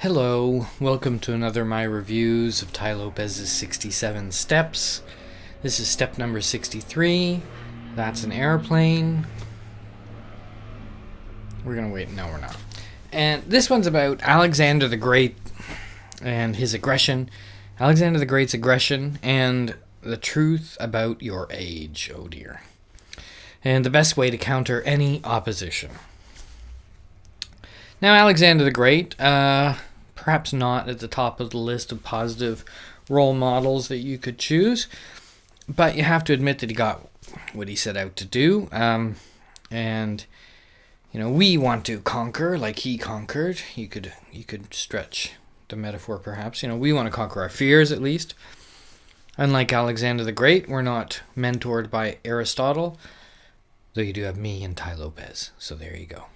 Hello, welcome to another of my reviews of Tai Lopez's 67 Steps. This is step number 63. That's an airplane. We're gonna wait. No, we're not. And this one's about Alexander the Great and his aggression. Alexander the Great's aggression and the truth about your age. Oh dear. And the best way to counter any opposition. Now, Alexander the Great, perhaps not at the top of the list of positive role models that you could choose, but you have to admit that he got what he set out to do. And we want to conquer like he conquered. You could stretch the metaphor, perhaps. We want to conquer our fears, at least. Unlike Alexander the Great, we're not mentored by Aristotle, though you do have me and Tai Lopez. So there you go.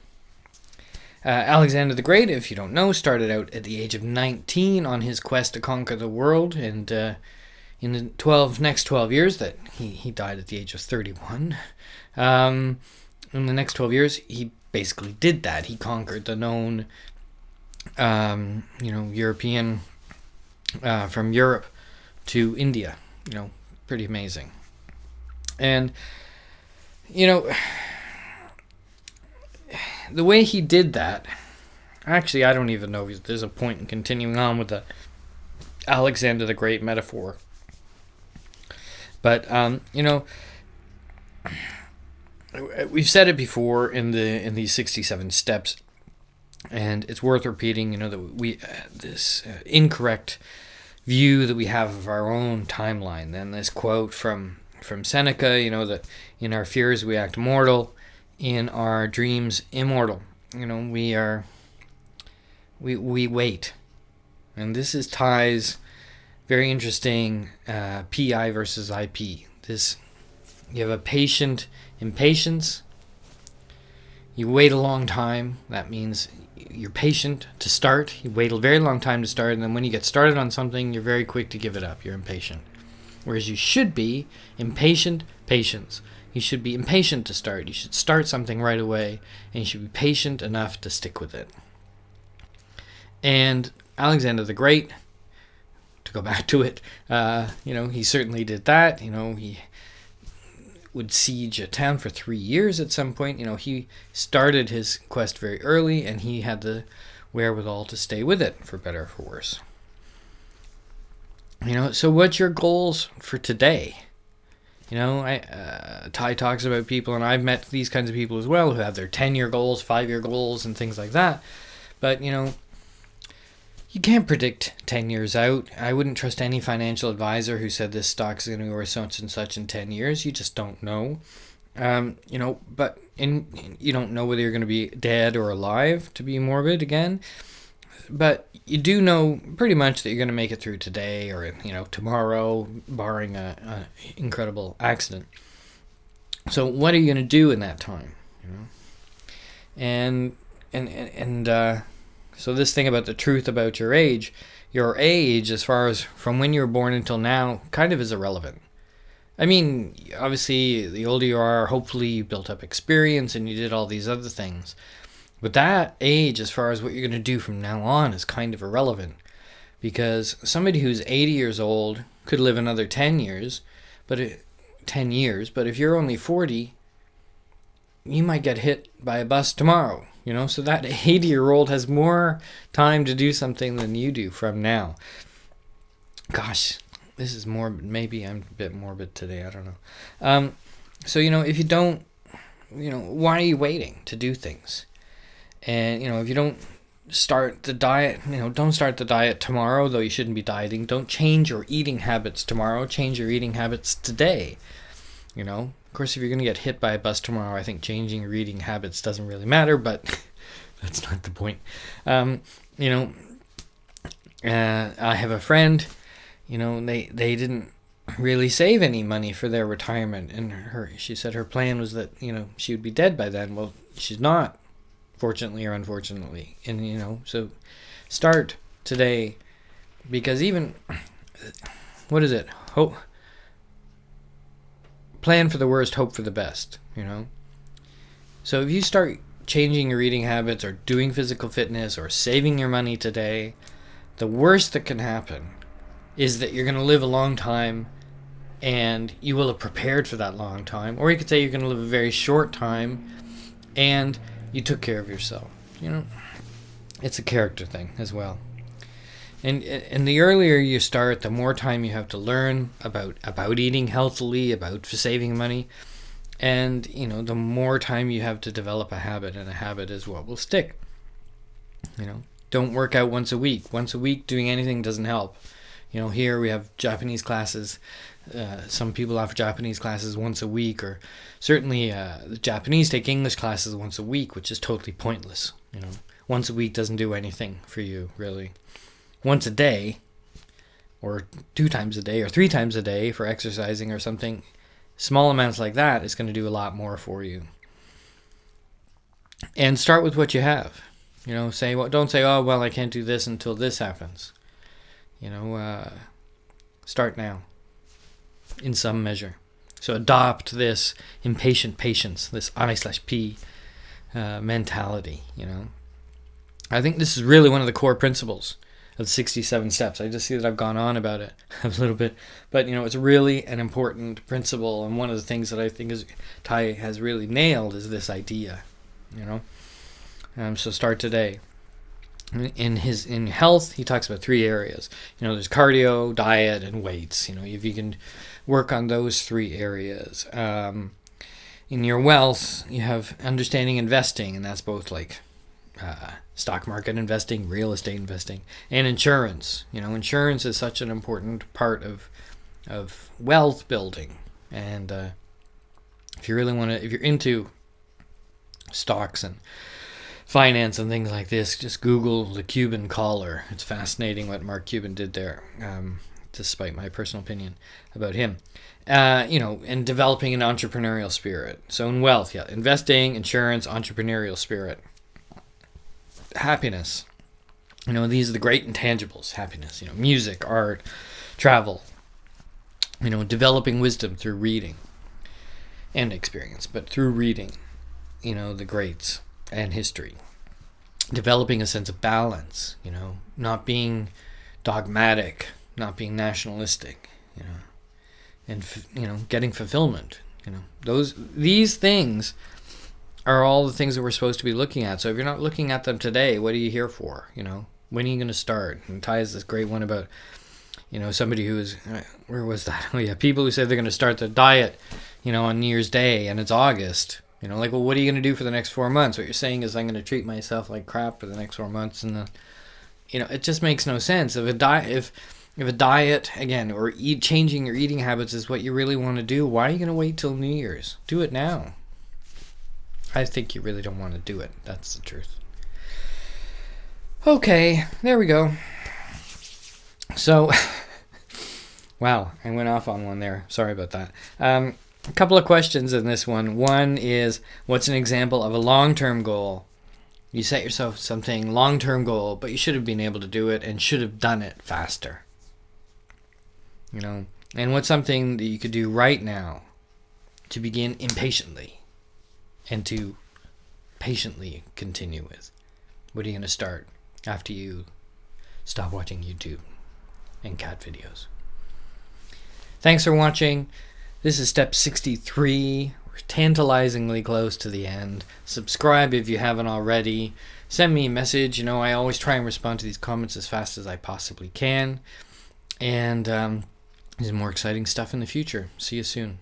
Alexander the Great, if you don't know, started out at the age of 19 on his quest to conquer the world, and in the next 12 years, that he died at the age of 31. In the next 12 years, he basically did that. He conquered the known, European, from Europe to India. Pretty amazing. And, the way he did that, actually, I don't even know if there's a point in continuing on with the Alexander the Great metaphor. But, we've said it before in these 67 steps, and it's worth repeating, that we, this incorrect view that we have of our own timeline. Then this quote from Seneca, that in our fears we act mortal, in our dreams immortal. We wait. And this is Tai's very interesting PI versus IP. You have a patient impatience. You wait a long time. That means you're patient to start. You wait a very long time to start, and then when you get started on something, you're very quick to give it up. You're impatient. Whereas you should be impatient patience. You should be impatient to start. You should start something right away, and you should be patient enough to stick with it. And Alexander the Great, to go back to it, he certainly did that. He would siege a town for 3 years at some point. He started his quest very early, and he had the wherewithal to stay with it, for better or for worse. So what's your goals for today? Tai talks about people, and I've met these kinds of people as well, who have their 10-year goals, 5-year goals, and things like that. But, you can't predict 10 years out. I wouldn't trust any financial advisor who said this stock's going to go worth such and such in 10 years. You just don't know. But you don't know whether you're going to be dead or alive, to be morbid again. But you do know pretty much that you're going to make it through today or, tomorrow, barring a incredible accident. So what are you going to do in that time? And so this thing about the truth about your age, as far as from when you were born until now, kind of is irrelevant. I mean, obviously, the older you are, hopefully you built up experience and you did all these other things. But that age, as far as what you're going to do from now on, is kind of irrelevant. Because somebody who's 80 years old could live another 10 years, but if you're only 40, you might get hit by a bus tomorrow. So that 80-year-old has more time to do something than you do from now. Gosh, this is morbid. Maybe I'm a bit morbid today. I don't know. So, if you don't, why are you waiting to do things? And, if you don't start the diet, don't start the diet tomorrow, though you shouldn't be dieting. Don't change your eating habits tomorrow. Change your eating habits today. Of course, if you're going to get hit by a bus tomorrow, I think changing your eating habits doesn't really matter, but that's not the point. I have a friend, they didn't really save any money for their retirement, and she said her plan was that, she would be dead by then. Well, she's not. Fortunately or unfortunately. And, so start today, because even, what is it? Plan for the worst, hope for the best, So if you start changing your eating habits or doing physical fitness or saving your money today, the worst that can happen is that you're going to live a long time and you will have prepared for that long time. Or you could say you're going to live a very short time and you took care of yourself. It's a character thing as well. And the earlier you start, the more time you have to learn about eating healthily, about saving money. And, the more time you have to develop a habit, and a habit is what will stick. Don't work out once a week. Once a week doing anything doesn't help. Here we have Japanese classes. Some people offer Japanese classes once a week, or certainly the Japanese take English classes once a week, which is totally pointless. Once a week doesn't do anything for you, really. Once a day, or 2 times a day, or 3 times a day for exercising or something, small amounts like that is going to do a lot more for you. And start with what you have. Don't say, oh, well, I can't do this until this happens. Start now, in some measure. So adopt this impatient patience, this I/P mentality, I think this is really one of the core principles of the 67 steps. I just see that I've gone on about it a little bit, but it's really an important principle, and one of the things that I think is Tai has really nailed is this idea, so start today. In health, he talks about 3 areas. There's cardio, diet, and weights. If you can work on those 3 areas. In your wealth, you have understanding investing, and that's both like stock market investing, real estate investing, and insurance. Insurance is such an important part of wealth building. And if you're into stocks and finance and things like this, just Google the Cuban collar. It's fascinating what Mark Cuban did there, despite my personal opinion about him. And developing an entrepreneurial spirit. So in wealth, investing, insurance, entrepreneurial spirit. Happiness. These are the great intangibles. Happiness, music, art, travel. Developing wisdom through reading and experience, but through reading, the greats and history. Developing a sense of balance, not being dogmatic, not being nationalistic, and getting fulfillment. These things are all the things that we're supposed to be looking at. So if you're not looking at them today, what are you here for? When are you going to start? And Tai has this great one about somebody who is, where was that? Oh yeah, people who say they're going to start the diet, on New Year's Day, and it's August. Well, what are you going to do for the next 4 months? What you're saying is I'm going to treat myself like crap for the next 4 months, and it just makes no sense. If a diet again, or changing your eating habits is what you really want to do, why are you going to wait till New Year's? Do it now. I think you really don't want to do it. That's the truth. Okay, there we go. So, wow, I went off on one there. Sorry about that. A couple of questions in this one. One is, what's an example of a long-term goal? You set yourself something long-term goal, but you should have been able to do it and should have done it faster. And what's something that you could do right now to begin impatiently and to patiently continue with? What are you going to start after you stop watching YouTube and cat videos? Thanks for watching. This is step 63. We're tantalizingly close to the end. Subscribe if you haven't already. Send me a message. I always try and respond to these comments as fast as I possibly can. And there's more exciting stuff in the future. See you soon.